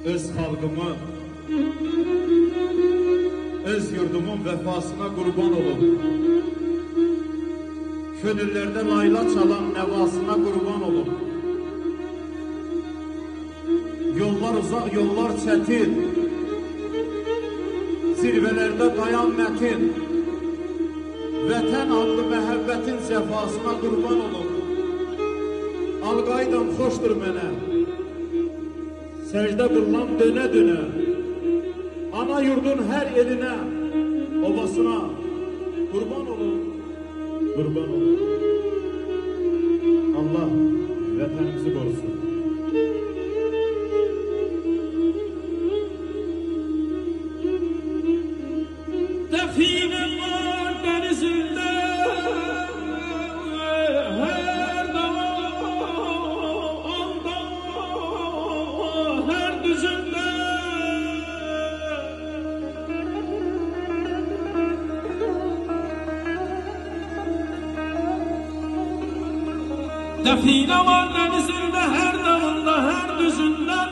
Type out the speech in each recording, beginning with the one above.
öz xalqımı, öz yurdumun vəfasına qurban olum. Könüllərdə layla çalan nəvasına qurban olum. Yollar uzaq, yollar çətin, zirvələrdə dayan mətin, vətən adlı məhəbbətin cəfasına qurban olum. Alqaydam xoşdur mənə, səcdə qıllam dönə-dönə, ana yurdun hər elinə, obasına qurban olun, qurban olun. Allah vətənimizi qorusun. Define var denizinde, her dağında, her düzünde. Define var denizinde, her dağında, her düzünden.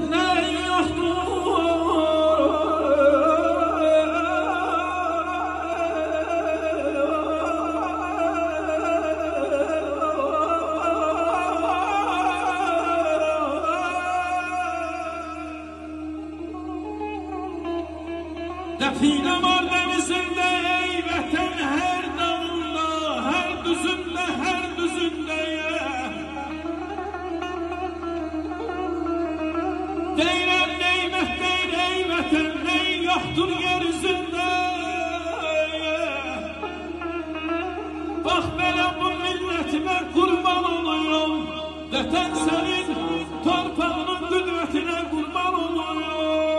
Ne yoktur Define var denizinde, ey vətən, her dağında, her düzünde, her düzünde. Deyirəm neymətlər, ey vətən, ney yoxdur yer üzündə. Bax belə bu millətimə qurban oluyorum, vətən sənin torpağının qüdrətinə qurban oluyorum.